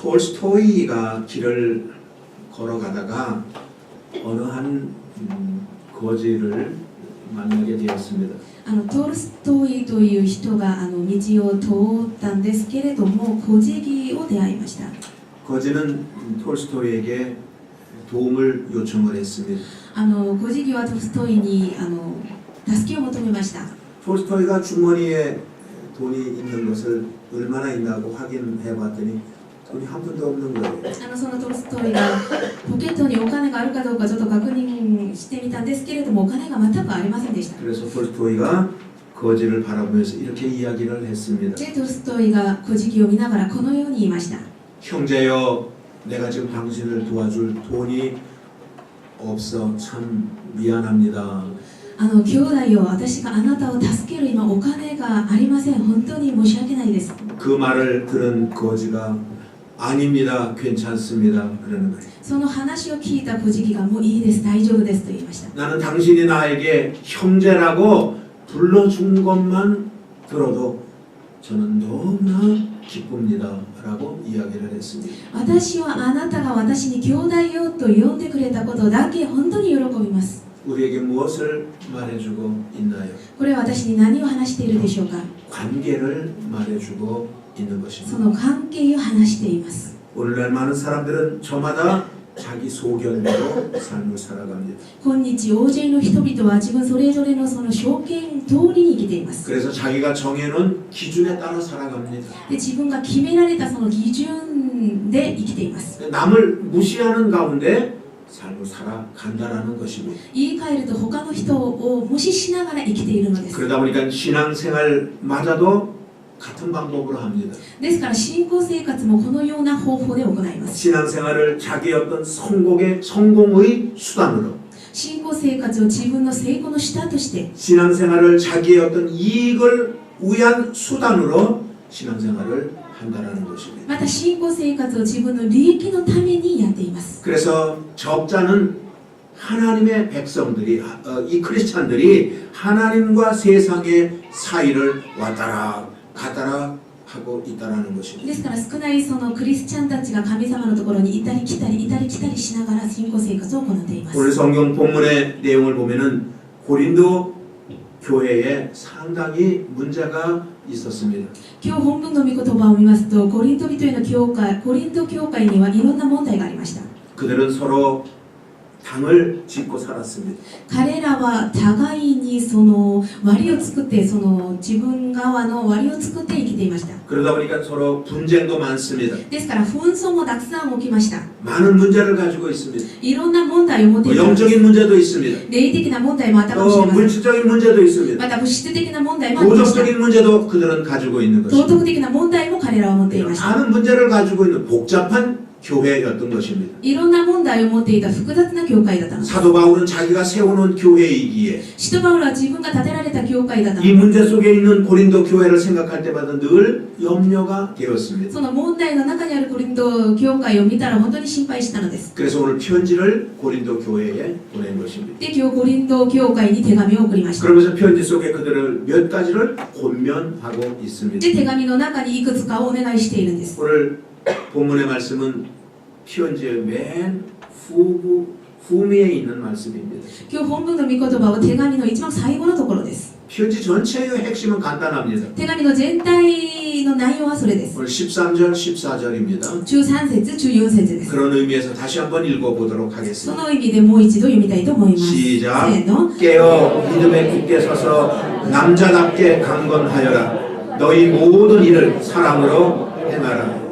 톨스토이가 길을 걸어가다가 어느 한 거지를 만나게 되었습니다. トルストイという人が道を通ったんですけれども、小ジを出会いました。 거지는 톨스토이에게 도움을 요청을 했습니다. 小ジはトルストイに助けを求めました。 톨스토이가 주머니에 돈이 있는 것을 얼마나 있나고 확인해 봤더니 돈이 한 푼도 없는 거예요. そのトルストイがポケットにお金があるかどうかちょっと確認してみたんですけれども、お金が全くありませんでした。 그래서 톨스토이가 거지를 바라보면서 이렇게 이야기를 했습니다. でトルストイが小ジを見ながらこのように言いました。 형제여, 내가 지금 당신을 도와줄 돈이 없어 참 미안합니다. 兄弟よ、私があなたを助ける今お金がありません。本当に申し訳ないです。 그 말을 들은 거지가 아닙니다. 괜찮습니다. 그러는 거예요. その話を聞いた小ジがもういいです、大丈夫ですと言いました。 나는 당신이 나에게 형제라고 불러준 것만 들어도 저는 너무나 기쁩니다. 라고 이야기를 했습니다. 私はあなたが私に兄弟よと呼んでくれたことだけ本当に喜びます。 우리에게 무엇을 말해주고 있나요? これは私に何を話しているでしょうか。 관계를 말해주고 있는 そ 것입니다. の関係を話しています。 오늘날 많은 사람들은 저마다 자기 소견대로 삶을 살아갑니다. 今日大勢の人々は自分それぞれのその証券通りに生きています。 그래서 자기가 정해놓은 기준에 따라 살아갑니다. で自分が決められたその基準で生きています。 남을 무시하는 가운데 삶을 살아간다라는 것입니다. 言い換えると他の人を無視しながら生きているのです。 그러다 보니까 신앙생활마저도 같은 방법으로 합니다. ですから信仰生活もこのような方法で行います。 신앙생활을 자기의 어떤 성공의 수단으로, 信仰生活を自分の成功の下として、 신앙생활을 자기의 어떤 이익을 위한 수단으로 신앙생활을 한다라는 것입니다. また信仰生活を自分の利益のためにやっています。 그래서 적자는 하나님의 백성들이, 이 크리스찬들이 하나님과 세상의 사이를 왔다라 갔다라 하고 있다라는 것입니다. ですから少ないそのクリスチャンたちが神様のところにいたり来たりいたり来たりしながら信仰生活を行っています。 오늘 성경 본문의 내용을 보면은 고린도 교회에 상당히 문제가 있었습니다. 今日本文の御言葉を見ますと、コリント人への教会、コリント教会にはいろんな問題がありました。 그들은 서로 당을 짓고 살았습니다. 彼らは互いにその割を作って、その自分側の割を作って生きていました。 그러다 보니까 서로 분쟁도 많습니다. ですから紛争もたくさん起きました。 많은 문제를 가지고 있습니다. いろんな問題を持っています。 영적인 문제도 있습니다. 霊的な問題もあったかもしれ 또 ません。 물질적인 문제도 있습니다. また物質的な問題もありました。 도덕적인 문제도 그들은 가지고 있는 道 것입니다. 徳的な問題も彼らは持っていました。 많은 문제를 가지고 있는 복잡한 교회였던 것입니다. いろんな問題を持っていた複雑な教会だったのです。 사도 바울은 자기가 세워놓은 교회이기에 使徒パウロは自分が建てられた教会だったの 이 です。 문제 속에 있는 고린도 교회를 생각할 때마다 늘 염려가 되었습니다. その問題の中にあるコリント教会を見たら本当に心配したのです。 그래서 오늘 편지를 고린도 교회에 보낸 것입니다. で、今日コリント教会に手紙を送りました。 그러면서 편지 속에 그들을 몇 가지를 권면하고 있습니다. で、手紙の中にいくつかをお願いしているんです。 오늘 본문의 말씀은 편지의 맨 후미에 있는 말씀입니다. 今日本文の御言葉は手紙の一番最後のところです。 편지 전체의 핵심은 간단합니다. 手紙の全体の内容はそれです。 오늘 13절, 14절입니다. 13節、14節です。 그런 의미에서 다시 한번 읽어보도록 そ 하겠습니다. の意味でもう一度読みたいと思います。 시작. せーの。 깨어 믿음에 굳게 서서 남자답게 강건하여라. 너희 모든 일을 사랑으로 행하라.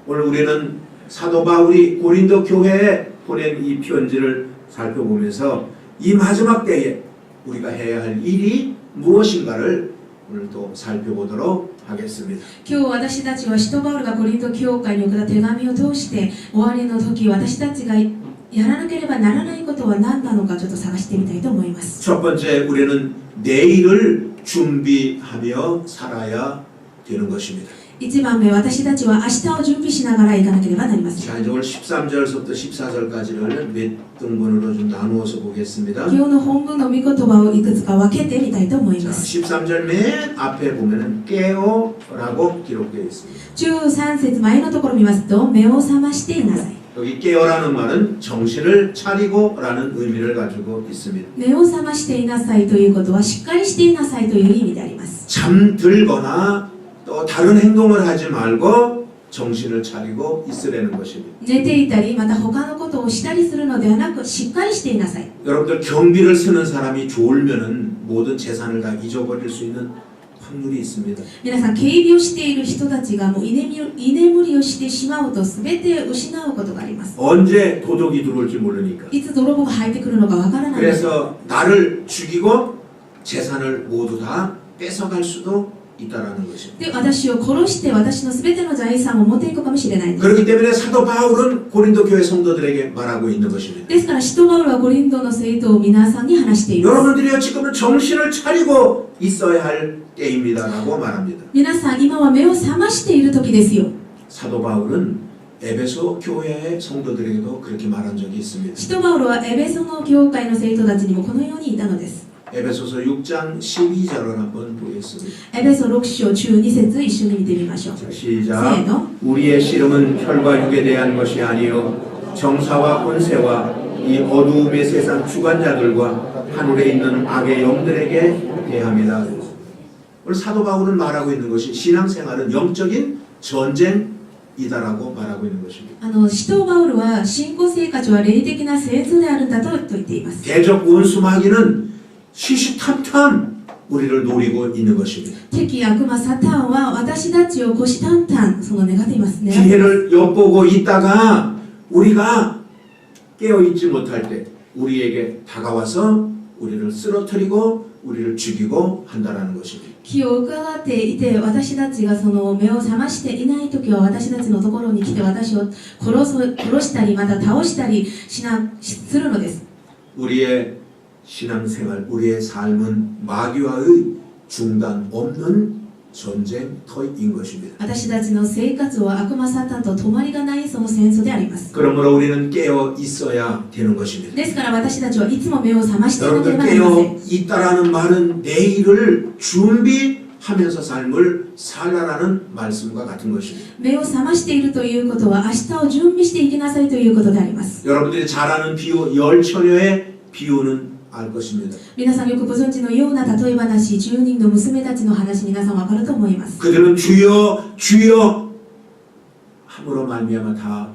오늘 우리는 사도 바울이 고린도 교회에 보낸 이 편지를 살펴보면서 이 마지막 때에 우리가 해야 할 일이 무엇인가를 오늘 또 살펴보도록 하겠습니다. 今日私たちは使徒パウロがコリント教会に送った手紙を通して終わりの時、私たちがやらなければならないことは何なのかちょっと探してみたいと思います。 첫 번째 우리는 내일을 준비하며 살아야 되는 것입니다. 1番目、私たちは明日を準備しながら行かなければなりません。 자, 이제 오늘 13절부터 14절까지를 몇 등분으로 좀 나누어서 보겠습니다. 今日の本文の御言葉をいくつか分けてみたいと思い 자, ます。 13절 맨 앞에 보면은 깨어라고 기록되어 있습니다. 13節前のところを見ますと、目を覚ましていなさい。 여기 깨어라는 말은 정신을 차리고라는 의미를 가지고 있습니다. 目を覚ましていなさいということは、しっかりしていなさいという意味であります。 잠들거나 또 다른 행동을 하지 말고 정신을 차리고 있으라는 것입니다. 寝ていたり、また他のことをしたりするのではなく、しっかりしていなさい。 여러분들 경비를 쓰는 사람이 졸면은 모든 재산을 다 잊어버릴 수 있는 확률이 있습니다. 皆さん、警備をしている人たちがもう居眠りをしてしまうと全て失うことがあります。 언제 도둑이 들어올지 모르니까. いつ泥棒が入ってくるのかわからないので、 그래서 나를 죽이고 재산을 모두 다 뺏어갈 수도 있다라는 것입니다. で私を殺して私の全ての財産を持っていくかもしれないんです。 그렇기 때문에 사도 바울은 고린도 교회 성도들에게 말하고 있는 것입니다. ですから使徒パウロはコリントの生徒を皆さんに話しています。 여러분들이요 지금은 정신을 차리고 있어야 할 때입니다라고 말합니다. 皆さん、今は目を覚ましている時ですよ。 사도 바울은 에베소 교회의 성도들에게도 그렇게 말한 적이 있습니다. 使徒パウロはエベソの教会の生徒たちにもこのように言ったのです。 에베소서 6장 12절을 한번 보겠습니다. エベソ6章12節一緒に見てみましょう。 자, せ 시작. ーの。 우리의 씨름은 혈과 육에 대한 것이 아니요 정사와 권세와 이 어두움의 세상 주관자들과 하늘에 있는 악의 영들에게 대합니다. 오늘 사도 바울은 말하고 있는 것이 신앙생활은 영적인 전쟁이다라고 말하고 있는 것입니다. 使徒パウロは信仰生活は霊的な戦争であるんだと言っています。 대적 원수 마귀는 시시탐탐 우리를 노리고 있는 것입니다. 敵悪魔サタンは私たちを虎視眈々その願っていますね。 기회를 엿보고 있다가 우리가 깨어있지 못할 때 우리에게 다가와서 우리를 쓰러뜨리고 우리를 죽이고 한다라는 것입니다. 気を伺っていて、私たちがその目を覚ましていない時は私たちのところに来て私を殺したりまた倒したりするのです。 우리의 신앙생활, 우리의 삶은 마귀와의 중단 없는 전쟁터인 것입니다. 私たちの生活は悪魔サタンと止まりがないその戦争であります。 그러므로 우리는 깨어 있어야 되는 것입니다. ですから私たちはいつも目を覚ましていなけれ 여러분들 ばなりません。 깨어 있다라는 말은 내일을 준비하면서 삶을 살라라는 말씀과 같은 것입니다. 目を覚ましているということは明日を準備していきなさいということであります。 여러분들이 잘 아는 비유, 열 처녀의 비유는 알 것입니다. 皆さんよくご存知のような例え話、10人の娘たちの話、皆さんわかると思います。 그들은 주여 주여 함으로 말미암아 다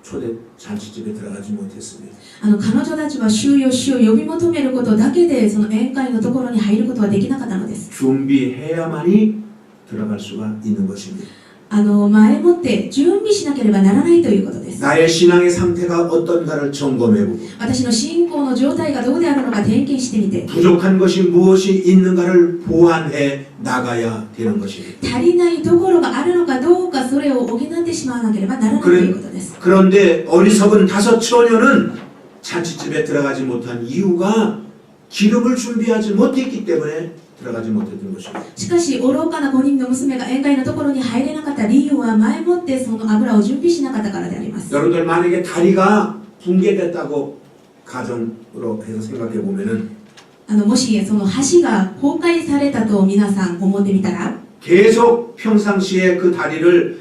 초대 잔치집에 들어가지 못했습니다. 彼女たちは主よ主よ呼び求めることだけでその宴会のところに入ることはできなかったのです。 준비해야만이 들어갈 수가 있는 것입니다. 前もって準備しなければならないということです。 나의 신앙의 상태가 어떤가를 점검해보고 私の信仰の状態がどうであるのか点検してみて、 부족한 것이 무엇이 있는가를 보완해 나가야 되는 것입니다. 足りないところがあるのかどうかそれを補ってしまわなければならないということです。 그런데 어리석은 다섯 처녀는 잔치집에 들어가지 못한 이유가 기름을 준비하지 못했기 때문에 들어가지 못했던 것입니다. しかし愚かな5人の娘が宴会のところに入れなかった理由は前もってその油を準備しなかったからであります。 여러분들 만약에 다리가 붕괴됐다고 가정으로 해서 생각해 보면은 もしその橋が崩壊されたと皆さん思ってみたら、 계속 평상시에 그 다리를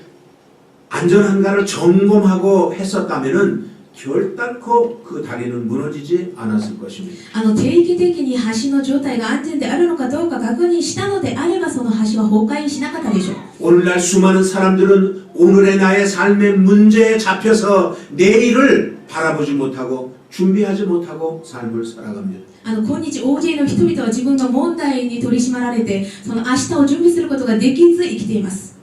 안전한가를 점검하고 했었다면은 결단코 그 다리는 무너지지 않았을 것입니다. 定期的に橋の状態が安全であるのかどうか確認したのであればその橋は崩壊しなかったでしょう。 오늘날 수많은 사람들은 오늘의 나의 삶의 문제에 잡혀서 내일을 바라보지 못하고 준비하지 못하고 삶을 살아갑니다. 今日大勢の人々は自分の問題に取り締まられてその明日を準備することができず生きています。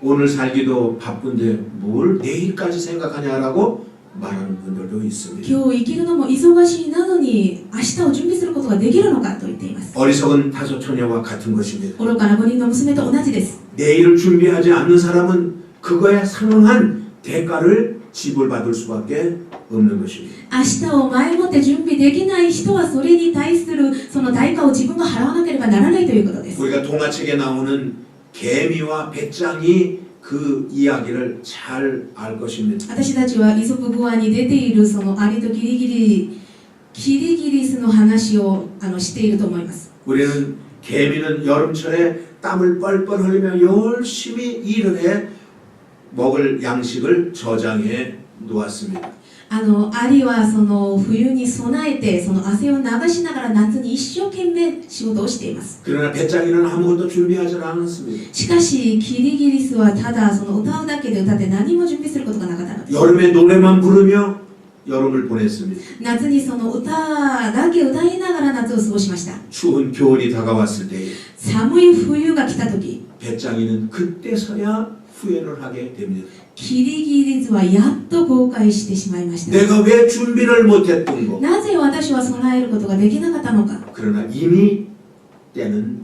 오늘 살기도 바쁜데 뭘 내일까지 생각하냐라고 말하는 분들도 있습니다. 今日生きるのも忙しいなのに明日を準備することができるのかと言っています。 어리석은 다섯 처녀와 같은 것입니다. 愚かな5人の娘と同じです。 내일을 준비하지 않는 사람은 그거에 상응한 대가를 지불받을 수밖에 없는 것입니다. 明日を前もって準備できない人はそれに対するその代価を自分が払わなければならないということです。 우리가 동화책에 나오는 개미와 배짱이 그 이야기를 잘 알 것입니다. 私たちはイソプ語話に出ているそのアリとキリギリスの話をしていると思います。 우리는 개미는 여름철에 땀을 뻘뻘 흘리며 열심히 일을 해 먹을 양식을 저장해 놓았습니다. アリはその冬に備えてその汗を流しながら夏に一生懸命仕事をしています。 그러나 배짱이는 아무것도 준비하지 않았습니다. しかしキリギリスはただその歌うだけで歌って何も準備することがなかったのです。 여름에 노래만 부르며 여름을 보냈습니다. 夏にその歌だけ歌いながら夏を過ごしました。 추운 겨울이 다가왔을 때에 寒い冬が来た時、 배짱이는 그때서야 후회를 하게 됩니다. キリギリスはやっと後悔してしまいました。 내가 왜 준비를 못했던 거. なぜ私は備えることができなかったのか。 그러나 이미 때는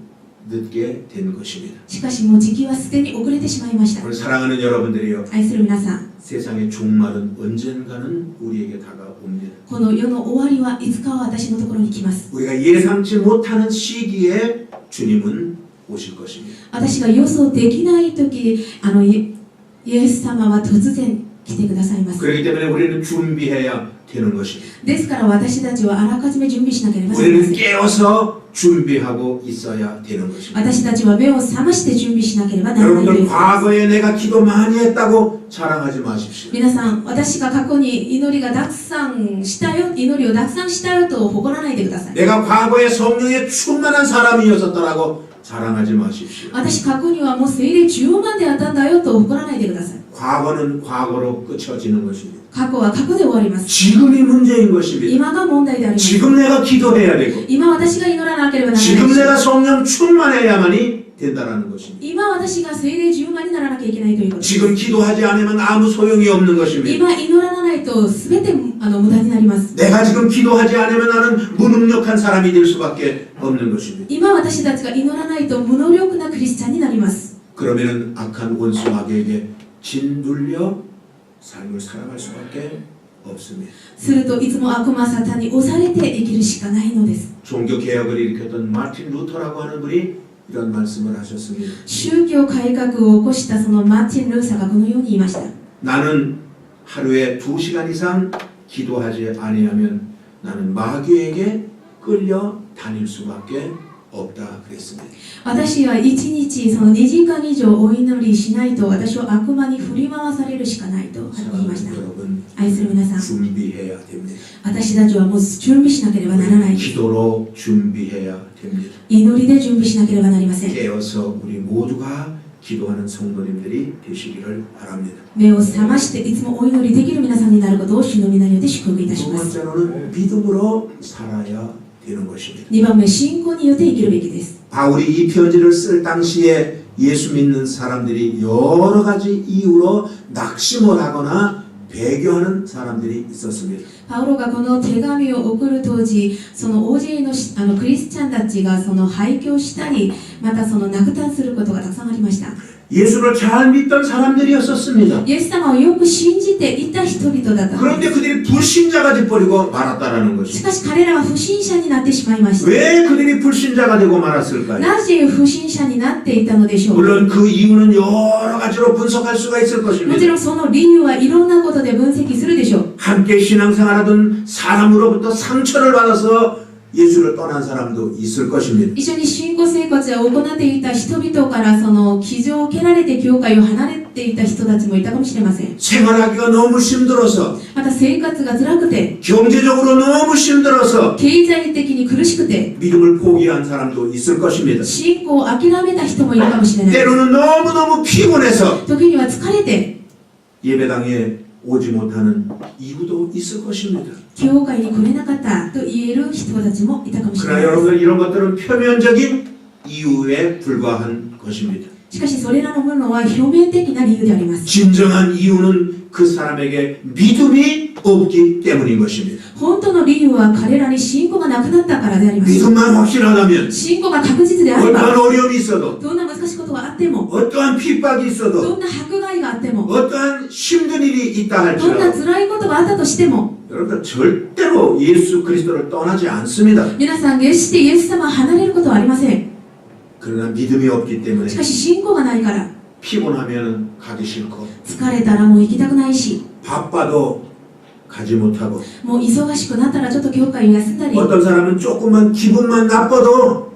늦게 된 것입니다. しかしもう時期はすでに遅れてしまいました。 오늘 사랑하는 여러분들이요. 愛する皆さん、 세상의 종말은 언젠가는 우리에게 다가옵니다. この世の終わりはいつかは私のところに来ます。 우리가 예상치 못하는 시기에 주님은 오실 것입니다. 私が予想できない時、イエス様は突然来てくださいます。 그렇기 때문에 우리는 준비해야 되는 것입니다. ですから私たちはあらかじめ準備しなければなりま 우리는 せん。 깨어서 준비하고 있어야 되는 것입니다. 私たちは目を覚まして準備しなければならないという 여러분들 ことです。 과거에 내가 기도 많이 했다고 자랑하지 마십시오. 皆さん、私が過去に祈りをたくさんしたよと誇らないでください。 내가 과거에 성령에 충만한 사람이었었다라고 자랑하지 마십시오. 私過去にはもう聖霊10万であったんだよと誇らないでください。 과거는 과거로 끝쳐지는 것입니다. 過去は過去で終わります。 지금이 문제인 것입니다. 今が問題であります。 지금 내가 기도해야 되고 今私が祈らなければならない 지금 し、 내가 성령 충만해야만이 된다라는 것입니다. 今私が聖霊10万にならなきゃいけないということです。 지금 기도하지 않으면 아무 소용이 없는 것입니다. 今祈らないと全て無駄になります。 내가 지금 기도하지 않으면 나는 무능력한 사람이 될 수밖에 없는 것입니다. 今私たちが祈らないと無能力なクリスチャンになります。 그러면은 악한 원수 마귀에게 짓눌려 삶을 살아갈 수밖에 없습니다. するといつも悪魔サタンに押されて生きるしかないのです。 종교 개혁을 일으켰던 마틴 루터라고 하는 분이 이런 말씀을 하셨습니다. 宗教改革を起こしたそのマーティン・ルーサーがこのように言いました。 나는 하루에 2시간 이상 기도하지 아니하면 나는 마귀에게 끌려 다닐 수밖에 없다 그랬습니다. 私は1日その2時間以上お祈りしないと私は悪魔に振り回されるしかないと言いました。 사랑하는 여러분 愛する皆さん、 준비해야 됩니다. 私たちはもう準備しなければならないです。 기도로 준비해야 됩니다. 祈りで準備しなければなりません。 깨어서 우리 모두가 기도하는 성도님들이 되시기를 바랍니다. 目を覚ましていつもお祈りできる皆さんになることを主の皆によって祝福いたし 두 ます。 번째로는 믿음으로 살아야 되는 것입니다. 2番目、信仰によって生きるべきです。 바울이 이 편지를 쓸 당시에 예수 믿는 사람들이 여러 가지 이유로 낙심을 하거나 배교하는 사람들이 있었습니다. パウロがこの手紙を送る当時、その大勢のクリスチャンたちがその廃墟したり、またその落胆することがたくさんありました。 예수를 잘 믿던 사람들이었었습니다. イエス様をよく信じていた人々だった。 그런데 그들이 불신자가 돼버리고 말았다라는 し 것입니다. かし彼らは不信者になってしまいました。 왜 그들이 불신자가 되고 말았을까요? なぜ不信者になっていたのでしょうか。 물론 그 이유는 여러 가지로 분석할 수가 있을 もち 것입니다. ろんその理由はいろんなことで分析するでしょう。 함께 신앙생활하던 사람으로부터 상처를 받아서 예수를 떠난 사람도 있을 것입니다. 一緒に信仰生活を行っていた人々からその傷を受けられて教会を離れていた人たちもいたかもしれません。 생활하기가 너무 힘들어서 また生活が辛くて、 경제적으로 너무 힘들어서 経済的に苦しくて、 믿음을 포기한 사람도 있을 것입니다. 信仰を諦めた人もいるかもしれない。 때로는 너무너무 피곤해서 時には疲れて、 예배당에 오지 못하는 이유도 있을 것입니다. 教会に来れなかったと言える人たちもいたかもしれ 그러나 ないです。 여러분들 이런 것들은 표면적인 이유에 불과한 것입니다. しかしそれらのものは表面的な理由であります。 진정한 이유는 그 사람에게 믿음이 없기 때문인 것입니다. 本当の理由は彼らに信仰がなくなったからであります。 믿음만 확실하다면 信仰が確実であれ 어떠한 ば、 어려움이 있어도 どんな難しいことがあっても、 어떠한 핍박이 있어도 どんな迫害があっても、 어떠한 힘든 일이 있다 どんな 할지라도 辛いことがあったとしても、 여러분들 절대로 예수 그리스도를 떠나지 않습니다. 皆さん決してイエス様を離れることはありません。 그러나 믿음이 없기 때문에 しかし信仰がないから 피곤하면 가기 싫고 疲れたらもう行きたくないし 바빠도 가지 못하고 もう忙しくなったらちょっと教会を休んだり 어떤 사람은 조금만 기분만 나빠도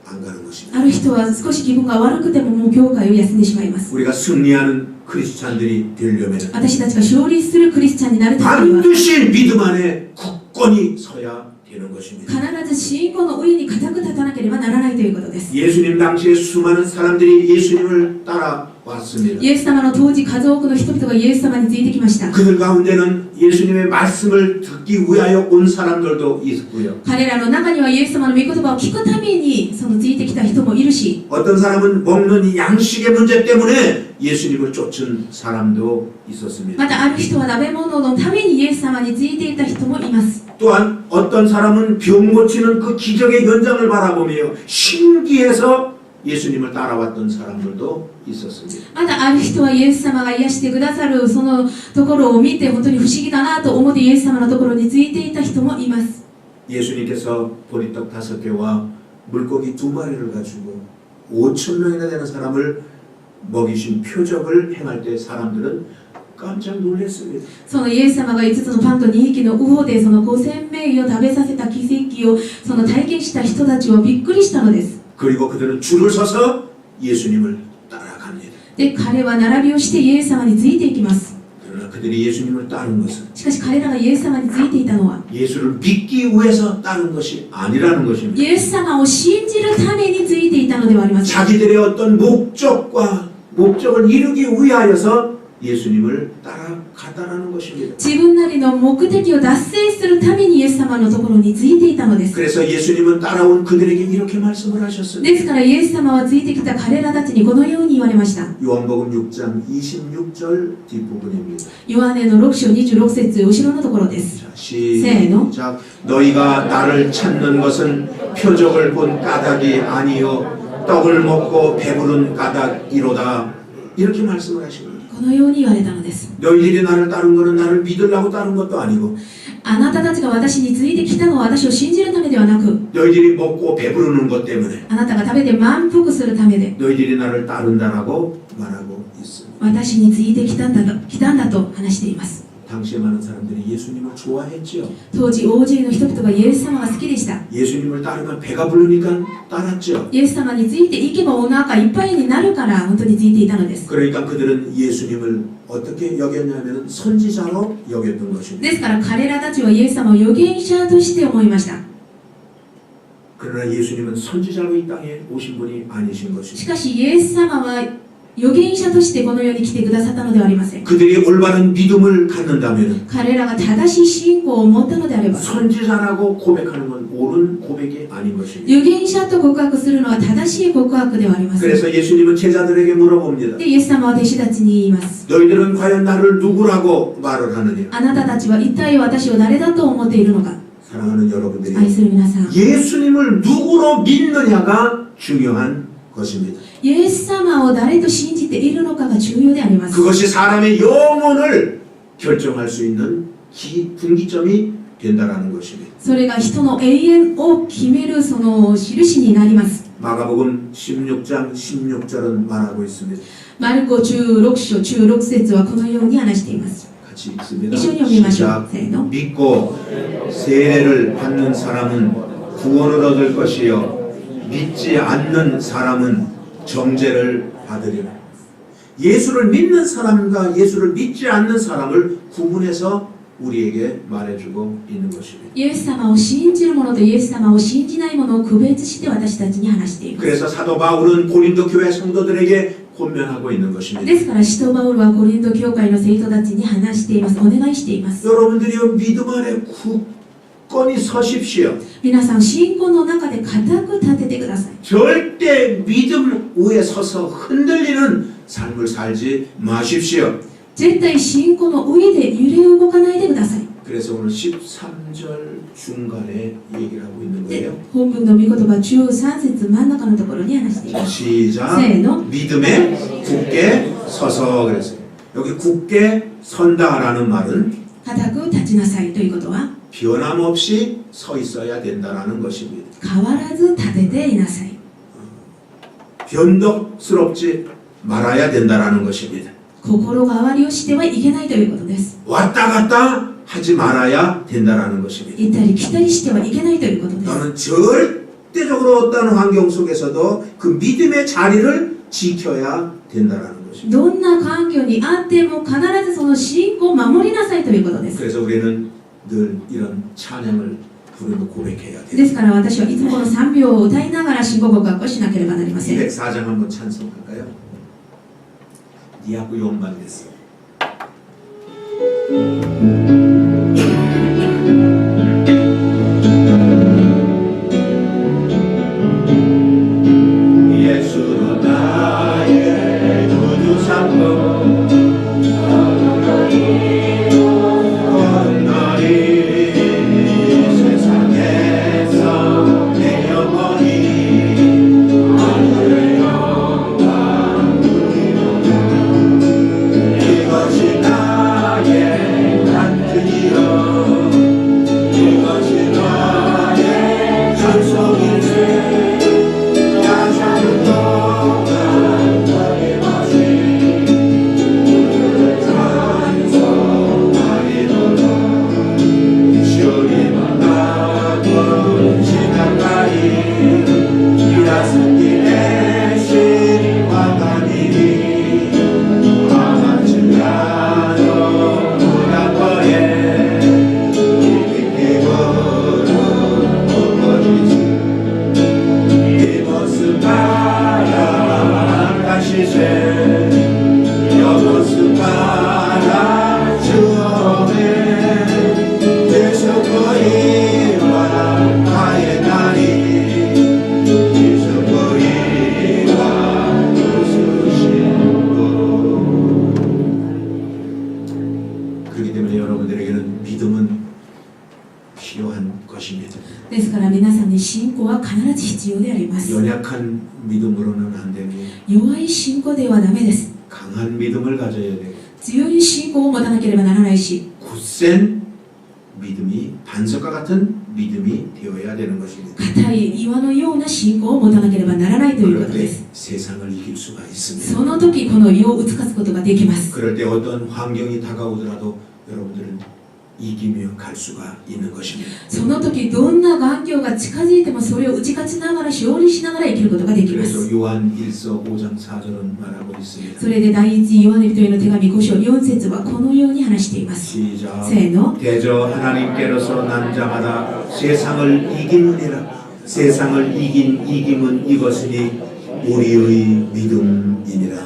안 가는 것입니다. ある人は少し気分が悪くてももう教会を休んでしまいます 우리가 승리하는 크리스찬들이 되려면 私たちが勝利するクリスチャンになるためには 반드시 믿음 안에 굳건히 서야 되는 것입니다. 必ず信仰の上に固く立たなければならないということです 예수님 당시에 수많은 사람들이 예수님을 따라왔습니다. イエス様の当時数多くの人々がイエス様についてきました 그들 가운데는 예수님의 말씀을 듣기 위하여 온 사람들도 있고요. 彼らの中にはイエス様の御言葉を聞くためにそのついてきた人もいるし 어떤 사람은 먹는 양식의 문제 때문에 예수님을 쫓은 사람도 있었습니다. またある人は食べ物のためにイエス様についていた人もいます 또한 어떤 사람은 병 고치는 그 기적의 현장을 바라보며 신기해서 예수님을 따라왔던 사람들도 있었습니다. またある人はイエス様が癒してくださるそのところを見て本当に不思議だなと思ってイエス様のところについていた人もいます 예수님께서 보리떡 5개와 물고기 2마리를 가지고 5,000명이나 되는 사람을 먹이신 표적을 행할 때 사람들은 깜짝 놀랐습니다. そのイエス様が5つのパンと2匹の魚でその5000名を食べさせた奇跡をその体験した人たちはびっくりしたのです 그리고 그들은 줄을 서서 예수님을 따라갑니다. で彼は並びをしてイエス様についていきます 그러나 그들이 예수님을 따른 것은 しかし彼らがイエス様についていたのは 예수를 믿기 위해서 따른 것이 아니라는 것입니다. イエス様を信じるためについていたのではありません 자기들의 어떤 목적을 이루기 위하여서 예수님을 따라갔다라는 것입니다. 自分なりの目的を達成するためにイエス様のところについていたのです 그래서 예수님은 따라온 그들에게 이렇게 말씀을 하셨습니다. ですからイエス様はついてきた彼らたちにこのように言われました 요한복음 6장 26절 뒷부분입니다. ヨハネの6章26節後ろのところです 자, 시작. 너희가 나를 찾는 것은 표적을 본 까닭이 아니요 떡을 먹고 배부른 까닭이로다. 이렇게 말씀을 하십니다. このように言われたのです 너희들이 나를 따른 것은 나를 믿으려고 따른 것도 아니고 あなたたちが私についてきたのは私を信じるためではなく 너희들이 먹고 배부르는 것 때문에 あなたが食べて満腹するためで 너희들이 나를 따른다라고 말하고 있습니다. 私についてきたんだと話しています 당시에 많은 사람들이 예수님을 좋아했지요. 当時大勢の人々がイエス様が好きでした 예수님을 따르면 배가 부르니까 따랐죠. イエス様についていけばお腹いっぱいになるから本当についていたのです 그러니까 그들은 예수님을 어떻게 여겼냐면 선지자로 여겼던 で 것입니다. すから彼らたちはイエス様を預言者として思いました 그러나 예수님은 선지자로 이 땅에 오신 분이 아니신 し 것입니다. かしイエス様は預言者としてこの世に来てくださったのではありません 그들이 올바른 믿음을 갖는다면 彼らが正しい信仰を持ったのであれば 선지자라고 고백하는 건 옳은 고백이 아닌 것입니다. 預言者と告白するのは正しい告白ではありません 그래서 예수님은 제자들에게 물어봅니다. でイエス様は弟子たちに言います 너희들은 과연 나를 누구라고 말을 하느냐? あなたたちは一体私を誰だと思っているのか 사랑하는 여러분들이 愛する皆さん 예수님을 누구로 믿느냐가 중요한 것입니다. イエス様を誰と信じているのかが重要であります 그것이 사람의 영혼을 결정할 수 있는 분기점이 된다라는 것입니다. それが人の永遠を決めるその印になります 마가복음 16장 16절은 말하고 있습니다. マルコ16章16節はこのように話しています 같이 읽습니다. 一緒に読みましょう 시작. せーの 믿고 세례를 받는 사람은 구원을 얻을 것이요 믿지 않는 사람은 정죄를 받으리라. 예수를 믿는 사람과 예수를 믿지 않는 사람을 구분해서 우리에게 말해주고 있는 것입니다. イエス様を信じる者とイエス様を信じない者を区別して私たちに話しています 그래서 사도 바울은 고린도 교회 성도들에게 권면하고 있는 것입니다. ですから使徒バウルはコリント教会の生徒たちに話していますお願いしています 여러분들이요 믿음 안에 굳건히 서십시오. 皆さん信仰の中で固く立ててください 절대 믿음 위에 서서 흔들리는 삶을 살지 마십시오. 絶対信仰の上で揺れ動かないでください 그래서 오늘 13절 중간에 얘기를 하고 있는 で 거예요. 本文の御言葉13節真ん中のところに話しています 시작. 세노. 믿음에 굳게 서서 그랬어요. 여기 굳게 선다라는 말은 固く立ちなさいということは 변함없이 서 있어야 된다라는 것입니다. 変わらず立てていなさい 변덕스럽지 말아야 된다라는 것입니다. 心変わりをしてはいけないということです。 왔다 갔다 하지 말아야 된다라는 것입니다. 行ったり来たりしてはいけないということです。 너는 절대적으로 어떤 환경 속에서도 그 믿음의 자리를 지켜야 된다라는 것입니다. どんな環境にあっても必ずその信仰を守りなさいということです。 그래서 우리는 늘 이런 찬양을 부르고 고백해야 で 돼요. すから私はいつもこの賛美を歌いながら信仰告白をしなければなりません。 204장 한번 찬송할까요? 네 앞에 용만 됐어. 예수로 나의 구주 삼고 건너리 세상에서 내 영혼이 하늘의 영광 이것이 나의 간증이요 이것이 나의 찬송일세 야사는 동안 어김없이 찬송하리로다 시온이 만나고 지나가리 이라스기 내신 왕하니니 아마치라도 무당거에 이기기고는 못 버리지 이 모습 봐라 다시세 여 모습 봐라 주어에 예수거리와 나의 날이 예수거리와 웃으시고 그렇기 때문에 여러분들에게는 믿음은 필요한 것입니다. ですから皆さんに信仰は必ず必要であります。 연약한 믿음으로는 안 되고 弱い信仰ではダメです。 강한 믿음을 가져야 되고 強い信仰を持たなければならないし、 굳센 믿음이 반석과 같은 믿음이 되어야 되는 것입니다. 固い岩のような信仰を持たなければならないというこ 그럴 とで 때 す。 세상을 이길 수가 있습니다. その時この世を打つ勝つことができます。 그럴 때 어떤 환경이 다가오더라도 여러분들은 이기며 갈 수가 있는 것입니다. その時どんな環境が近づいてもそれを打ち勝ちながら勝利しながら生きることができま 그래서 す。 요한 1서 5장 4절은 말하고 있습니다. それで第一ヨハネ人への手紙5章4節はこのように話しています。 시작. せーの。 대저 하나님께로서 난 자마다 세상을 이기느니라. 세상을 이긴 이김은 이것이니 우리의 믿음이니라.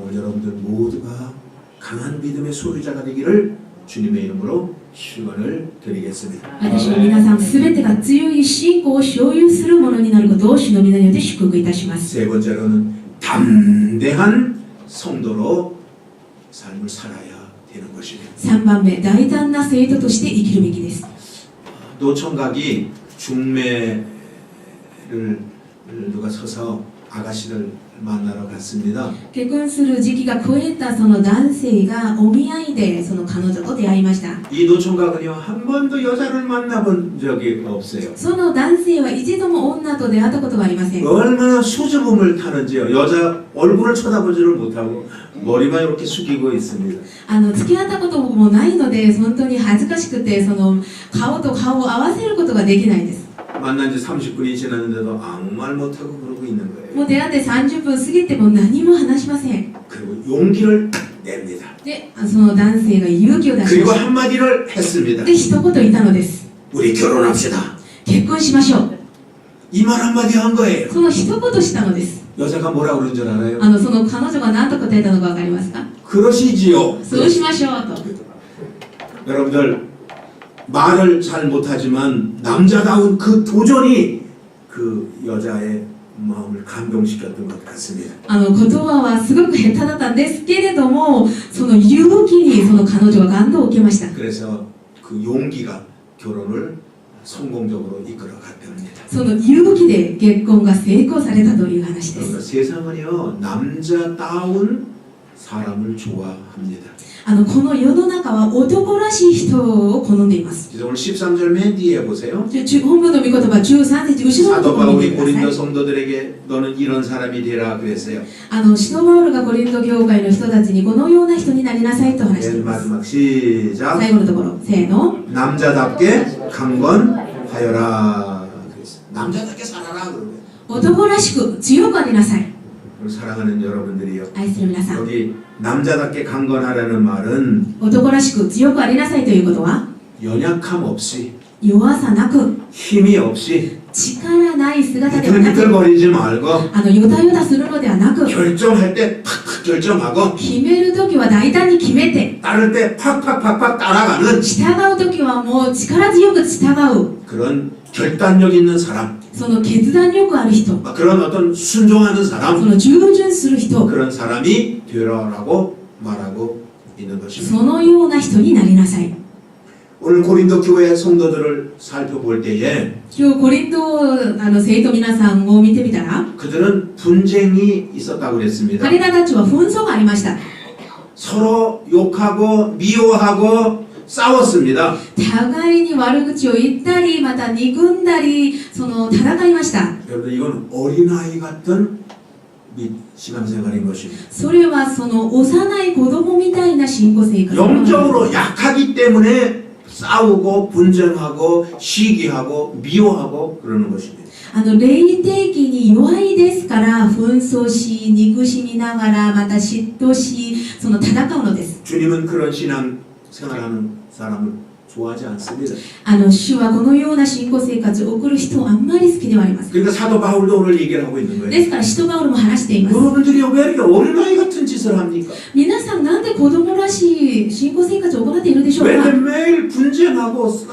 오늘 여러분들 모두가 강한 믿음의 소유자가 되기를 주님의 이름으로 축원을 드리겠습니다. 私の皆さんすべてが強い信仰を所有するものになることを主の皆によって祝福いたします。 세 번째로는 담대한 성도로 삶을 살아야 되는 것입니다. 3番目、大胆な生徒として生きるべきです。 노총각이 중매를 누가 서서 아가씨를 만나러 갔습니다. 結婚する時期が超えたその男性がお見合いでその彼女と出会いました。 이 노총각은요 한 번도 여자를 만나본 적이 없어요. その男性は一度も女と出会ったことがありません。 얼마나 수줍음을 타는지요. 여자 얼굴을 쳐다보지를 못하고 머리만 이렇게 숙이고 있습니다. 付き合ったこともないので本当に恥ずかしくてその顔と顔を合わせることができないです。 만난 지 30분이 지났는데도 아무 말 못하고 그러고 있는 거예요. もう出会って30分過ぎても何も話しません。 그리고 용기를 냅니다. で、その男性が勇気を出し 그리고 ました。 한마디를 했습니다. で、一言言ったのです。 우리 결혼합시다. 結婚しましょう。 이 말 한마디 한 거예요. その一言したのです。 여자가 뭐라 그런 줄 알아요? その彼女が何と答えたのかわかりますか？ 그러시지요. そうしましょうと。 여러분들 말을 잘 못하지만 남자다운 그 도전이 그 여자의 마음을 감동시켰던 것 같습니다. 言葉はすごく下手だったんですけれども、その勇気にその彼女は感動を受けました。 그래서 그 용기가 결혼을 성공적으로 이끌어갔답니다. その勇気で結婚が成功されたという話です。 그러니까 세상은요 남자다운 사람을 좋아합니다. この世の中は男らしい人を好んでいます。 그래서 오늘 13절 맨 뒤에 보세요. 本文の御言葉13節後ろのと 사도 ころを見 바울이 てくださ 고린도 い。 성도들에게 너는 이런 사람이 되라 그랬어요. 使徒パウロがコリント教会の人たちにこのような人になりなさいと話してい 맨 ます。 마지막 시작. 最後のところ、せーの。 남자답게 강건하여라 그랬어요. 남자답게 살아라 그런 거예요. 男らしく強くありなさい。 오늘 사랑하는 여러분들이요. 愛する皆さん。 여기 남자답게 강건하라는 말은 男らしく強くありなさいということは、 연약함 없이 弱さなく、 힘이 없이 力ない姿ではなく、 비틀비틀거리지 말고 よたよたするのではなく、 결정할 때 팍팍 결정하고 決めるときは大胆に決めて、 따를 때 팍팍팍팍 따라가는 従うときはもう力強く従う。 그런 결단력 있는 사람, その決断力ある人、 그런 어떤 순종하는 そ 사람, の従順する人、 그런 사람이 되라라고 말하고 있는 것입니다. そのような人になりなさい。 오늘 고린도 교회 성도들을 살펴볼 때에 今日コリント生徒皆さんを見てみたら、 그들은 분쟁이 있었다고 그랬습니다. 彼らたちは紛争がありました。 서로 욕하고 미워하고 싸웠습니다. 互いに悪口を言ったり、また憎んだり、戦いました。 여러분 이건 어린아이 같은 신앙생활인 것입니다. それは幼い子供みたいな信仰生活。 영적으로 약하기 때문에 싸우고 분쟁하고 시기하고 미워하고 그러는 것입니다. 霊的に弱いですから紛争し、憎しみながら、また嫉妬し、戦うのです。 주님은 그런 신앙생활하는 사람을 좋아하지 않습니다. 主はこのような信仰生活を送る人をあんまり好きではありません。 그러니까 사도 바울도 오늘 얘기를 하고 있는 で 거예요. すから使徒パウロも話しています。 여러분들이 왜 이렇게 어린아이 같은 짓을 합니까? 皆さんなんで子供らしい信仰生活を行っているでしょう 왜 か。 매일 분쟁하고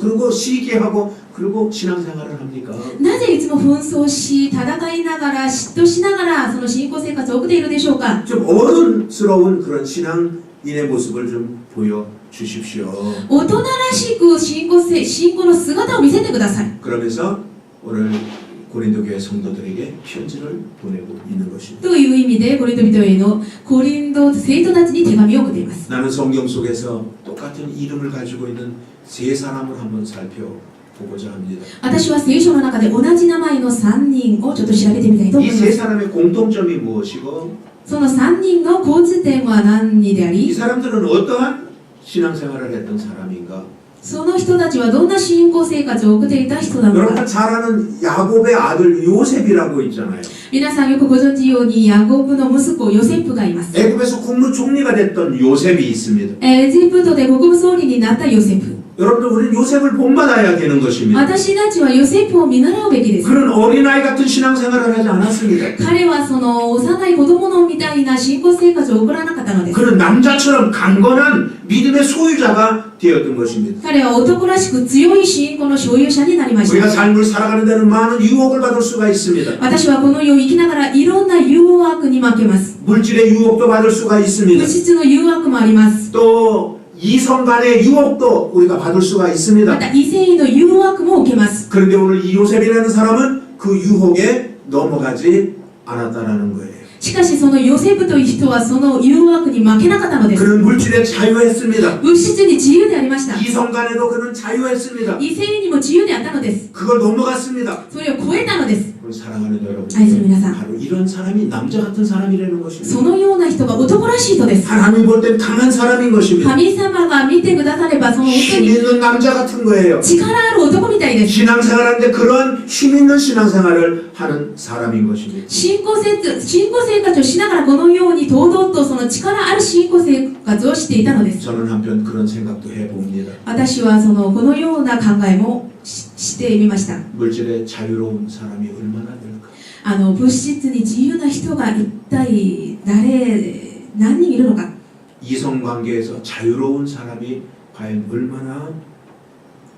그리고 시기하고 그리고 신앙생활을 합니까? なぜいつも紛争し、戦いながら、嫉妬しながら、その信仰生活を送っているでしょうか。 좀 어른스러운 그런 신앙인의 모습을 좀 보여주십시오. 大人らしく信仰の姿を見せてください。 그러면서 오늘 고린도 교회 성도들에게 편지를 보내고 있는 것입니다. という意味で、コリント人へのコリント生徒たちに手紙を送っています。 나는 성경 속에서 똑같은 이름을 가지고 있는 세 사람을 한번 살펴보고자 합니다. 私は聖書の中で同じ名前の3人をちょっと調べてみたいと思 이 いま 세 す。 사람의 공통점이 무엇이고 その3人の共通点は何であ 이 り、 사람들은 어떠한 신앙생활을 했던 사람인가? その人たちはどんな信仰生活を送っていた人なのか。 여러분 잘 아는 야곱의 아들 요셉이라고 있잖아요. 皆さんよくご存知ようにヤコブの息子ヨセフがいます。 애굽에서 국무총리가 됐던 요셉이 있습니다. エジプトで国務総理になったヨセフ。 여러분들 우리는 요셉을 본받아야 되는 것입니다. 私たちはヨセフを見習うべきです。 그런 어린아이 같은 신앙생활을 하지 않았습니다. 彼は幼い子供のみたいな信仰生活を送らなかったのです。 그는 남자처럼 강건한 믿음의 소유자가 되었던 것입니다. 彼は男らしく強い信仰の所有者になりまし 우리가 た。 삶을 살아가는 데는 많은 유혹을 받을 수가 있습니다. 私はこの世を生きながらいろんな誘惑に負けます。 물질의 유혹도 받을 수가 있습니다. 物質の誘惑もあります。 또 이성 간의 유혹도 우리가 받을 수가 ま 있습니다. た異性の誘惑も受けます。 그런데 오늘 이 요셉이라는 사람은 그 유혹에 넘어가지 않았다라는 거예요. しかしそのヨセフという人はその誘惑に負けなかったのです。 그는 물질에 자유했습니다. 物質に自由でありました。 이성 간에도 그는 자유했습니다. 異性にも自由であったのです。 그걸 넘어갔습니다. それを超えたのです。 우리 사랑하는 여러분, 愛する皆さん、 바로 이런 사람이 남자 같은 사람이라는 そ 것입니다. のような人が男らしい人です。 하나님이 볼 땐 강한 사람인 것입니다. 神様が見てくださればその本当 힘 に 있는 남자 같은 거예요. 力ある男みたいです。 신앙생활하는데 그런 힘 있는 신앙생활을 하는 사람인 것입니다. 信仰生活をしながらこのように堂々とその力ある信仰生活をしていたのです。 저는 한편 그런 생각도 해봅니다. 私はこのような考えもしてみました。 물질에 자유로운 사람이 얼마나 될까? 物質に自由な人が一体何人いるのか。 이성관계에서 자유로운 사람이 과연 얼마나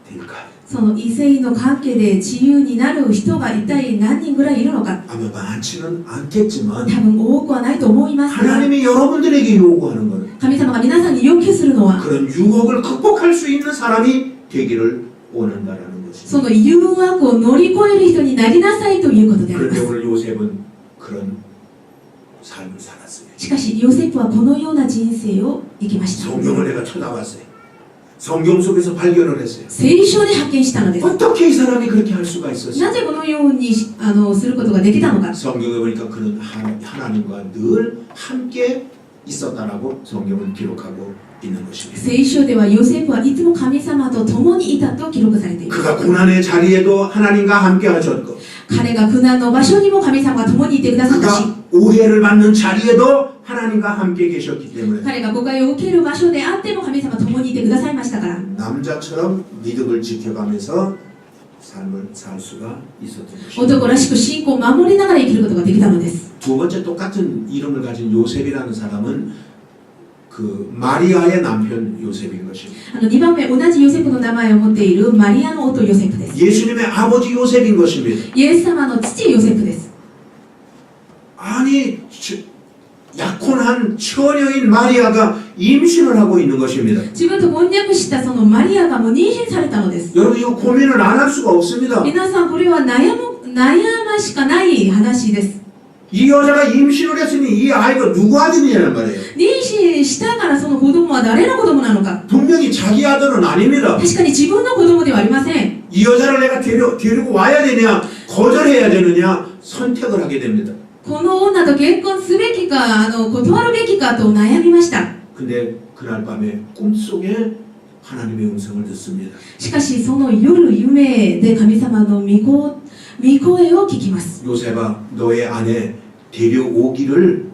될까? その異性の関係で自由になる人が一体何人ぐらいいるのか。 아마 많지는 않겠지만 多分多くはないと思いますが、 하나님이 여러분들에게 요구하는 것은 神様が皆さんに要求するのは 그런 유혹을 극복할 수 있는 사람이 되기를 원한다라는 것입니다. その誘惑を乗り越える人になりなさいということでありま 그런데 す。 오늘 요셉은 그런 삶을 살았습니다. しかしヨセフはこのような人生を生きました。 성경을 내가 쳐다봤어요. 성경 속에서 발견을 했어요. 聖書で発見したのです。 어떻게 이 사람이 그렇게 할 수가 있었어요? なぜこのようにすることができたのか。 성경에 보니까 그는 하나님과 늘 함께 있었다라고 성경은 기록하고 있는 것입니다. 聖書ではヨセフはいつも神様と共にいたと記録されています。 그가 고난의 자리에도 하나님과 함께 하셨고 彼が苦難の場所にも神様が共にいてくださったし、 그가 오해를 받는 자리에도 하나님과 함께 계셨기 때문에 彼が誤解を受ける場所であっても神様共にいてくださいましたから、 남자처럼 믿음을 지켜가면서 삶을 살 수가 있었던 것입니다. 男らしく信仰を守りながら生きることができたのです。 두 번째 똑같은 이름을 가진 요셉이라는 사람은 그 마리아의 남편 요셉인 것입니다. 2番目、同じヨセフの名前を持っているマリアの夫ヨセフです。 예수님의 아버지 요셉인 것입니다. イエス様の父ヨセフです。 아니 약혼한 처녀인 마리아가 임신을 하고 있는 것입니다. 自分と婚約したそのマリアがもう妊娠されたのです。 여러분 이거 고민을 안 할 수가 없습니다. 皆さんこれは悩ましかない話です。 이 여자가 임신을 했으니 이 아이가 누구 아들이냐는 말이에요. 妊娠したからその子供は誰の子供なのか。 분명히 자기 아들은 아닙니다. 確かに自分の子供ではありません。 이 여자를 내가 데리고 와야 되냐 거절해야 되느냐 선택을 하게 됩니다. この女と結婚すべきか断るべきかと悩みました。 근데 그날 밤에 꿈속에 하나님의 음성을 듣습니다. しかしその夜夢で神様の御声を聞きます。 요셉아 너의 아내 데려오기를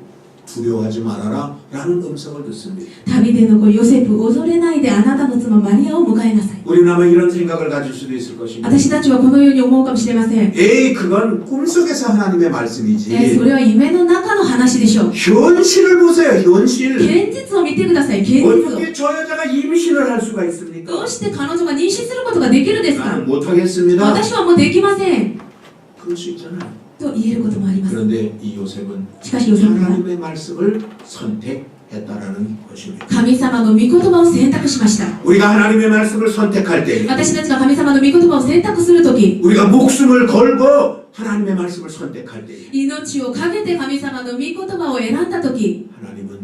두려워하지 말아라 라는 음성을 듣습니다. 旅での子ヨセフ、恐れないであなたの妻マリアを迎えなさい。 우리는 아마 이런 생각을 가질 수도 있을 것입니다. 私たちはこのように思うかもしれません。 에이 그건 꿈속에서 하나님의 말씀이지. それは夢の中の話でしょう。 현실을 보세요. 현실. 現実を見てください。現実を。 어떻게 저 여자가 임신을 할 수가 있습니까? どうして彼女が妊娠することができるんですか？ 나는 못하겠습니다. 私はもうできません。 그럴 수 있잖아요. と言えることもあります。 그런데 이 요셉은 しかしヨセフは 하나님의 말씀을 선택했다라는 것입니다. 神様の御言葉を選択しました。 우리가 하나님의 말씀을 선택할 때 私たちが神様の御言葉を選択するとき、 우리가 목숨을 걸고 하나님의 말씀을 선택할 때 命をかけて神様の御言葉を選んだとき、 하나님은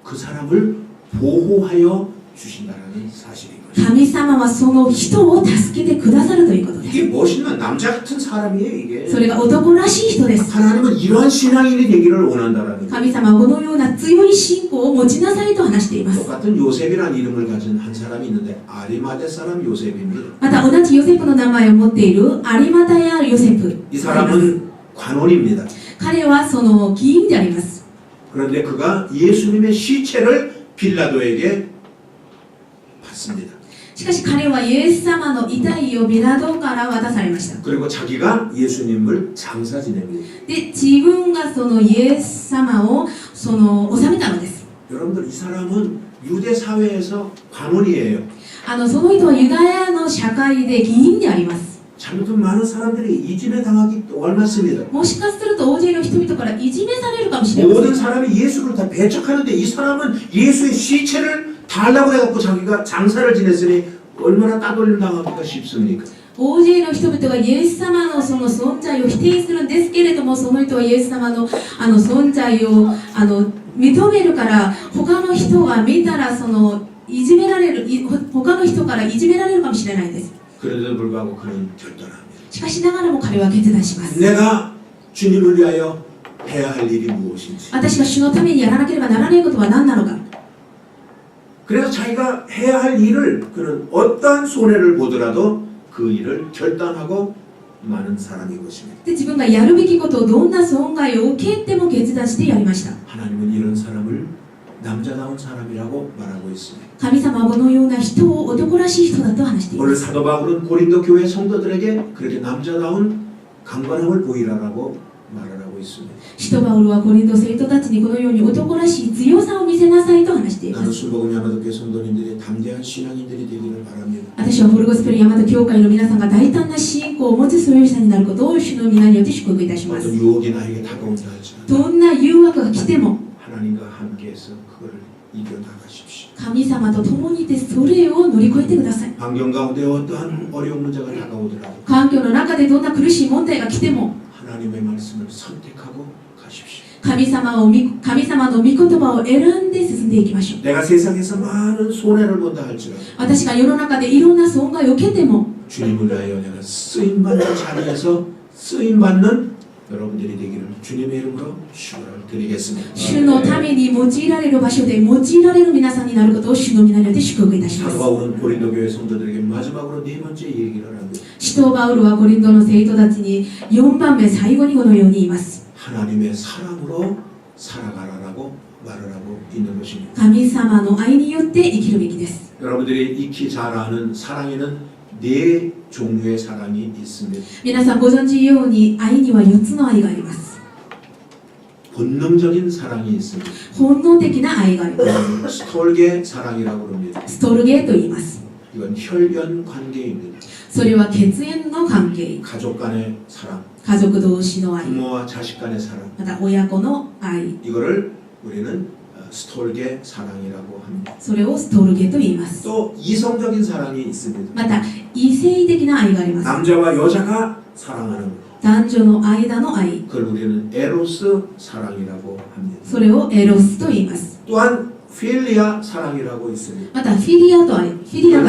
그 사람을 보호하여 주신다는 사실인 것입니다. 神様はその人を助けてくださるということです。 이게 멋있는 남자 같은 사람이에요 이게. それが男らしい人です。 하나님은 이러한 신앙인이 되기를 원한다라는 거예요. 神様はこのような強い信仰を持ちなさいと話しています。 똑같은 요셉이라는 이름을 가진 한 사람이 있는데 아리마대 사람 요셉입니다. また同じヨセフの名前を持っているアリマタヤ・ヨセフ。 이 사람은 관원입니다. 彼はその議員であります。 그런데 그가 예수님의 시체를 빌라도에게 받습니다. しかし彼はイエス様の遺体をビラドから渡されました。 그리고 자기가 예수님을 장사 지냅니다. で、自分がそのイエス様を治めたのです。 여러분들 이 사람은 유대 사회에서 관원이에요. その人はユダヤの社会で議員であります。 잘못하면 많은 사람들이 이진에 당하기 옳았습니다. もしかすると大勢の人々からいじめされるかもしれませ 모든 ん。 사람이 예수를 다 배척하는데 이 사람은 예수의 시체를 달라고 해갖고 자기가 장사를 지냈으니 얼마나 따돌림 당하기가 쉽습니까? 大勢の人々がイエス様のその存在を否定するんですけれども、その人はイエス様の存在を認めるから、他の人が見たらいじめられる、他の人からいじめられるかもしれないです。 그런데도 불구하고 그는 결단합니다. しかしながらも彼は決断します。 내가 주님을 위하여 해야 할 일이 무엇인지. 私が主のためにやらなければならないことは何なのか。 그래서 자기가 해야 할 일을 그는 어떠한 손해를 보더라도 그 일을 결단하고 많은 사람인 것입니다. で、自分がやるべきことをどんな損害を受けても決断してやりました。 하나님은 이런 사람을 남자다운 사람이라고 말하고 있습니다. 神様はこのような人を男らしい人だと話していま 오늘 す。 사도 바울은 고린도 교회 성도들에게 그렇게 남자다운 강건함을 보이라라고 말을 하고 있습니다. 使徒パウロはコリント生徒たちにこのように男らしい強さを見せなさいと話していま 나는 す。 순복음 야마도교회 성도님들이 담대한 신앙인들이 되기를 바랍니다. 私はホルゴスペル大和教会の皆さんが大胆な信仰を持つ所有者になることを主の皆によって祝福いたします。 어떤 유혹이 나에게 다가온다 할지라도 どんな誘惑が来ても 하나님과 함께해서 그걸 이겨나가십시오. 神様と共にいてそれを乗り越えてください。 환경 가운데 어떠한 어려운 문제가 다가오더라도 環境の中でどんな苦しい問題が来ても 하나님의 말씀을 선택하고 가십시오. 神様の御言葉を選んで進んでいきましょう。 내가 세상에서 많은 손해를 본다 할지라도 私が世の中でいろんな損害を受けても 주님을 위하여 내가 쓰임받는 자리에서 쓰임받는 여러분들이 되기를 주님의 이름으로 축원을 드리겠습니다. 主のために用いられる場所で用いられる皆さんになることを主の皆によって祝福いたします。 사도 바울은 고린도 교회 성도들에게 마지막으로 네 번째 얘기를 합니다. 使徒パウロはコリントの生徒たちに4番目最後にこのように言います。 하나님의 사랑으로 살아가라라고 말을 하고 있는 것입니다. 神様の愛によって生きるべきです。 여러분들이 익히 잘 아는 사랑에는 네 종류의 사랑이 있습니다. 皆さんご存知ように愛には4つの愛があります。 본능적인 사랑이 있습니다. 本能的な愛があります。 이건 스톨게 사랑이라고 합니다. ストルゲーと言います。 이건 혈연 관계입니다. それは血縁の関係、 가족 간의 사랑, 家族同士の愛、 부모와 자식 간의 사랑. また親子の愛、 이거를 우리는 스톨게 사랑이라고 합니다. それをストルゲーと言います。 또 이성적인 사랑이 있습니다. また異性的な愛があります。 남자와 여자가 사랑하는 것. 男女の間の愛、 그걸 우리는 에로스 사랑이라고 합니다. それをエロスと言います。 또한 필리아 사랑이라고 있습니다. またフィリアがあ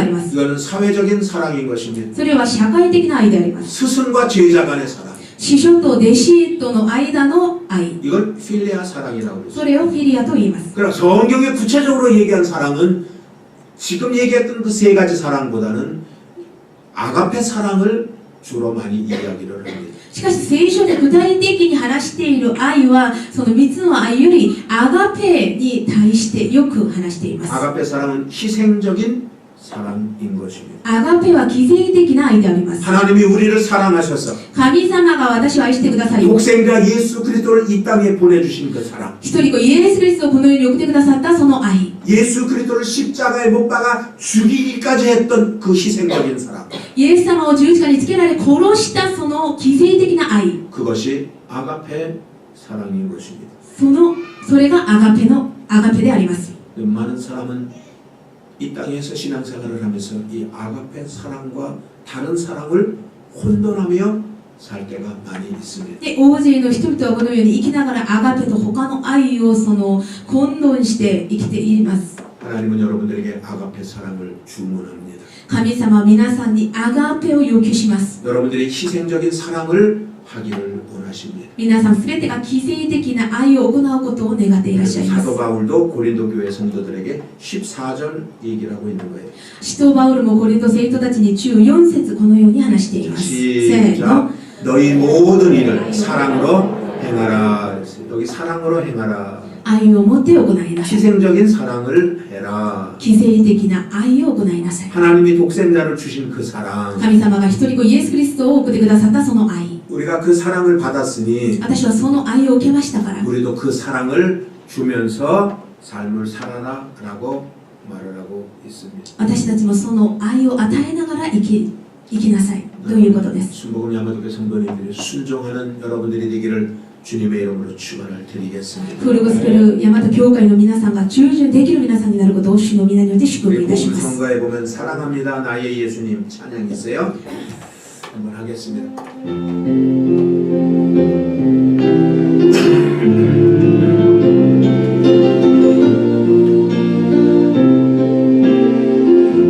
ります。 이거는 사회적인 사랑인 것입니다. それは社会的な愛であります。 스승과 제자 간의 사랑. 師匠と弟子との間の愛、 이걸 필리아 사랑이라고 있습니다. それをフィリアと言います。 그러나 성경에 구체적으로 얘기한 사랑은 지금 얘기했던 그 세 가지 사랑보다는 아가페 사랑을 주로 많이 이야기를 합니다. しかし聖書で具体的に話している愛はその3つの愛よりアガペに対してよく話しています。 아가페 사랑은 희생적인 사랑인 것입니다. アガペは犠牲的な愛であります。 하나님이 우리를 사랑하셔서 神様が私を愛してくださり、 독생자 예수 그리스도를 이 땅에 보내주신 그 사랑, 一人子イエス・キリストをこの世に送ってくださったその愛、 예수 그리스도를 십자가에 못 박아 죽이기까지 했던 그 희생적인 사랑, イエス様を十字架につけられ殺したその犠牲的な愛、 그것이 아가페 사랑인 것입니다. それがアガペであります。 많은 사람은 이 땅에서 신앙생활을 하면서 이 아가페 사랑과 다른 사랑을 혼돈하며 살 때가 많이 있습니다. で大勢の人々はこのように生きながらアガペと他の愛を混同して生きています。 하나님은 여러분들에게 아가페 사랑을 주문합니다. 神様は皆さんにアガペを要求します。 여러분들이 희생적인 사랑을 하기를 원하십니다. 皆さんすべてが犠牲的な愛を行うことを願っていらっしゃいます。 사도 바울도 고린도 교회 성도들에게 14절 얘기를 하고 있는 거예요. 使徒パウルもコリント生徒たちに14節このように話しています。せーの。 시작. 너희 모든 일을 사랑으로 행하라. 여기 사랑으로 행하라. 愛を持って行いなさい。 희생적인 사랑을 해라. 犠牲的な愛を行いなさい。 하나님이 독생자를 주신 그 사랑, 神様が一人子イエス・キリストを送ってくださったその愛。 우리가 그 사랑을 받았으니 私はその愛を受けましたから、 우리도 그 사랑을 주면서 삶을 살아라 라고 말을 하고 있습니다. 私たちもその愛を与えながら生きなさいということです。 순복음 야마도교 성도님들이 순종하는 여러분들이 되기를 주님의 이름으로 축원을 드리겠습니다. フールゴスペル大和教会の皆さんが従順できる皆さんになることを主の皆によって祝福 우리 いたし 복음 ます。 성가에 보면 사랑합니다 나의 예수님 찬양이 있어요. 한번 하겠습니다.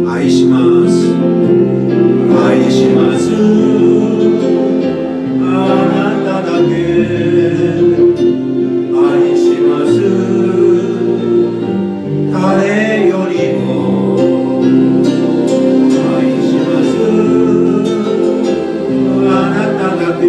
아이시마스 아이시마스 아나타다게 아이시마스 달에 요리고 아이시마스 아나타다게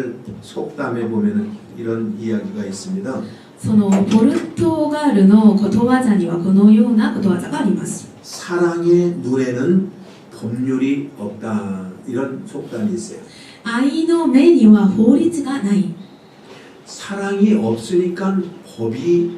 포르투갈 속담에 보면은 이런 이야기가 있습니다. そのポルトガルのことわざにはこのようなことわざがあります。 사랑의 눈에는 법률이 없다. 이런 속담이 있어요. 愛の目には法律がない。 사랑이 없으니까 법이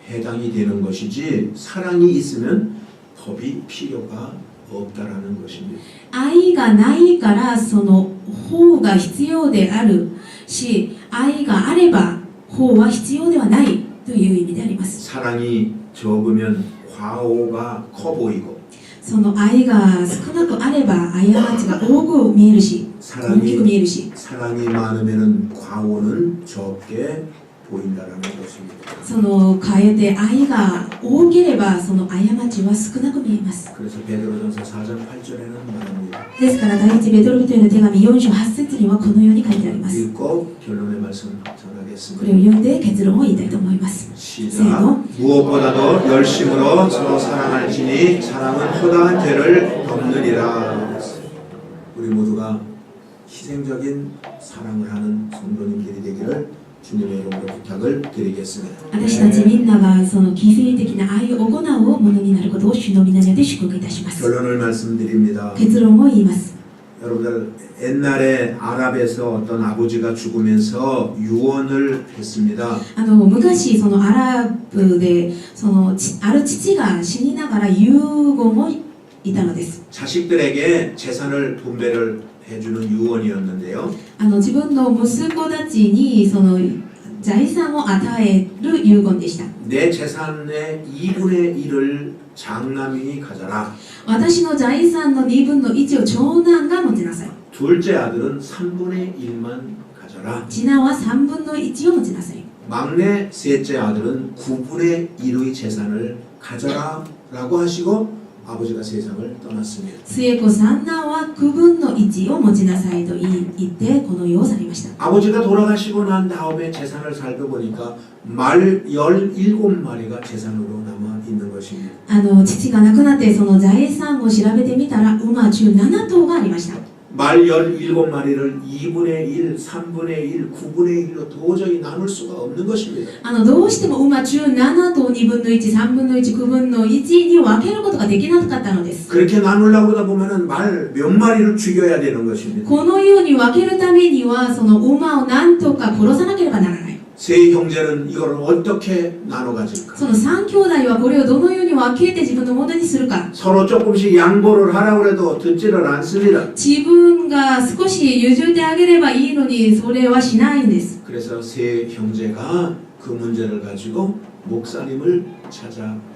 해당이 되는 것이지 사랑이 있으면 법이 필요가 없다라는 것입니다. 愛がないからその法が必要であるし、愛があれば法は必要ではないという意味であります。 사랑이 적으면 과오가 커 보이고 その愛が少なくあれば過ちが多く見えるし、大きく見えるし、 사랑이 많으면은 과오는 적게 보인다라는 것입니다. その変えて愛が多ければその過ちは少なく見えます。 그래서 베드로전서 4장 8절에는 말합니다. ですから第一ベトロ人への手紙4章8節にはこのように書いてあります。 읽고 결론의 말씀 これを 전하겠습니다. 読んで結論を言いたいと思います。 시작. 무엇보다도 열심으로 서로 사랑할지니 사랑은 허다한 죄를 덮느니라. 우리 모두가 희생적인 사랑을 하는 성도님들이 되기를 주님의 이름으로 부탁을 드리겠습니다. 私たちみんながその犠牲的な愛を行うものになることを主の皆によって祝福いたします。 결론을 말씀드립니다. 結論を言います。 여러분들 옛날에 아랍에서 어떤 아버지가 죽으면서 유언을 했습니다. 昔そのアラブでそのある父が死にながら遺言をいたのです。 자식들에게 재산을 분배를 해주는 유언이었는데요. 自分の息子たちにその財産を与える遺言でした。 내 재산의 2분의 1을 장남이 가져라. 私の財産の2分の1を長男が持ちなさい。 둘째 아들은 3분의 1만 가져라. 次男は3分の1を持ちなさい。 막내 셋째 아들은 9분의 1의 재산을 가져라 라고 하시고 아버지가 세상을 떠났습니다. 末っ子三男は9分の1を持ちなさいと言ってこの世を去りました。 아버지가 돌아가시고 난 다음에 재산을 살펴보니까 말 17마리가 재산으로 남아 있는 것입니다. 父が亡くなってその財産を調べてみたら馬17頭がありました。 말 17마리를 2분의 1, 3분의 1, 9분의 1로 도저히 나눌 수가 없는 것입니다. どうしても馬17頭2分の1、3分の1、9分の1に分けることができなかったのです。 그렇게 나누려고 하다 보면은 말 몇 마리를 죽여야 되는 것입니다. このように分けるためにはその馬を何とか殺さなければならない。 세 형제는 이걸 어떻게 나눠 가질까? その3兄弟はこれをどのように分けて自分のものにするか。 서로 조금씩 양보를 하라고 해도 듣지를 않습니다. 自分が少し譲ってあげればいいのにそれはしないんです。 그래서 세 형제가 그 문제를 가지고 목사님을 찾아갔습니다.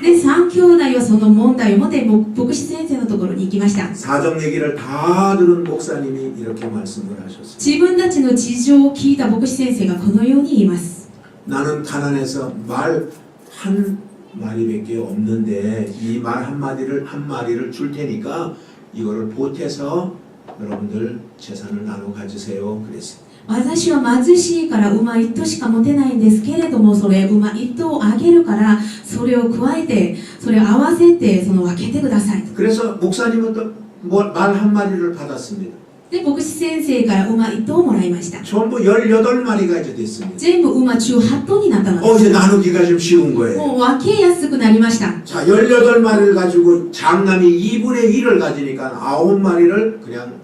で3兄弟はその問題を持って牧師先生のところに行きました。 사정 얘기를 다 들은 목사님이 이렇게 말씀을 하셨습니다. 自分たちの事情を聞いた牧師先生がこのように言います。 나는 가난해서 말 한 마리밖에 없는데 이 말 한 마리를 줄 테니까 이거를 보태서 여러분들 재산을 나눠 가지세요. 그랬어요. 私は貧しいから馬1頭しか持てないんですけれども、それ馬1頭をあげるからそれを加えてそれを合わせてその分けてください。 그래서 목사님은 또 말 한 마리를 받았습니다. で牧師先生から馬1頭をもらいました。 전부 18마리가 이제 됐습니다. 全部馬18頭になったのです。 이제 나누기가 좀 쉬운 거예요. もう分けやすくなりました。 자, 18마리를 가지고 장남이 2분의 1을 가지니까 9마리를 그냥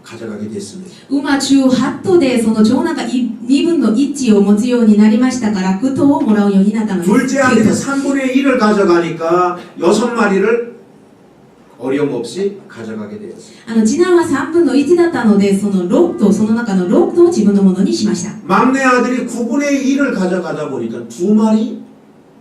가져가게 됐습니다. 馬18頭でその長男が2分の1を持つようになりましたから9頭をもらうようになったのです。 둘째 아들이 3분의 1을 가져가니까 6마리를 어려움 없이 가져가게 되었습니다. 次男は3分の1だったのでその6頭その中の6頭を自分のものにしました。 막내 아들이 9분의 1을 가져가다 보니까 2마리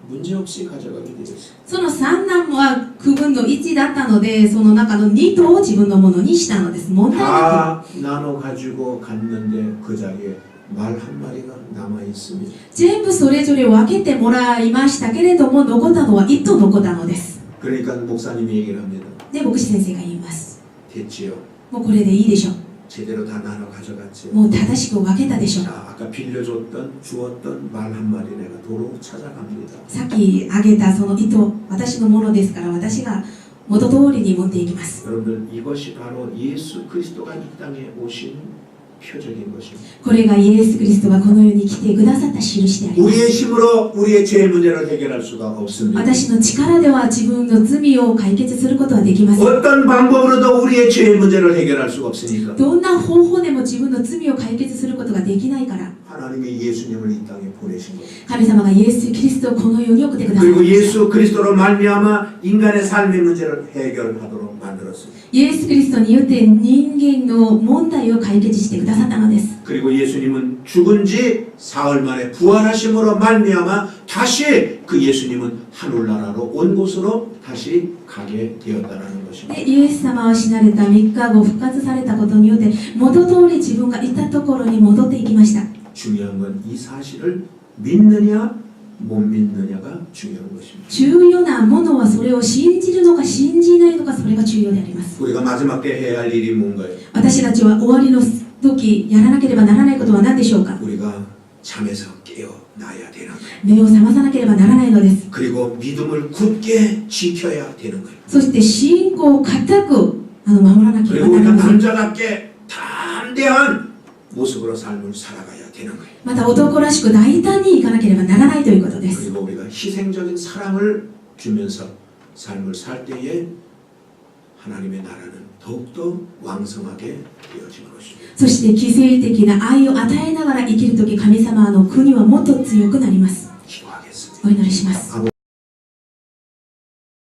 문제없이 가져가게 되었습니다. その三男は9分の1だったのでその中の2頭を自分のものにしたのです。問題なく 다 나눠 가지고 갔는데 그 자리에 말 한 마리가 남아 있습니다. 全部それぞれ分けてもらいましたけれども残ったのは1頭残ったのです。 그러니까 목사님이 얘기를 합니다. で牧師先生が言います。 됐지요. もうこれでいいでしょう。 제대로 다 나눠 가져갔지요. もう正しく分けたでしょう。 자, 아까 빌려줬던 주었던 말 한 마리 내가 도로 찾아갑니다. さっきあげたその糸私のものですから私が元通りに持っていきます。 여러분들 이것이 바로 예수 그리스도가 이 땅에 오신 표적인 것입니다. これがイエス・キリストがこの世に来てくださった印であります。 우리의 힘으로 우리의 죄 문제를 해결할 수가 없습니다. 私の力では自分の罪を解決することはできません。 어떤 방법으로도 우리의 죄 문제를 해결할 수가 없으니까 どんな方法でも自分の罪を解決することができないから、 하나님이 예수님을 이 땅에 보내신 겁니다. 神様がイエス・キリストをこの世に送ってください 그리고 ました。 예수 그리스도로 말미암아 인간의 삶의 문제를 해결하도록 만들었습니다. イエス・キリストによって人間の問題を解決してくださったのです。 그리고 예수님은 죽은 지 사흘 만에 부활하심으로 말미암아 다시 그 예수님은 하늘나라로 온 곳으로 다시 가게 되었다는 것입니다. でイエス様は死なれた3日後復活されたことによって元通り自分がいたところに戻っていきました。 중요한 건 이 사실을 믿느냐 못 믿느냐가 중요한 것입니다. 重要なものはそれを信じるのか信じないのか、それが重要であります。 우리가 마지막 때 해야 할 일이 뭔가요? 私たちは終わりの時やらなければならないことは何でしょうか。 우리가 잠에서 깨어나야 되는 거예요. 目を覚まさなければならないのです。 그리고 믿음을 굳게 지켜야 되는 거예요. そして信仰を固く守らなければ 그리고 なら 우리가 ません。 남자답게 담대한 모습으로 삶을 살아가야 되는 거예요. また男らしく大胆にいかなければならないということです。 그리고 우리가 희생적인 사랑을 주면서 삶을 살 때에 하나님의 나라는 더욱더 왕성하게 되어지는 것입니다. そして犠牲的な愛を与えながら生きるとき、神様の国はもっと強くなります。 기도하겠습니다. お祈りします。 아버지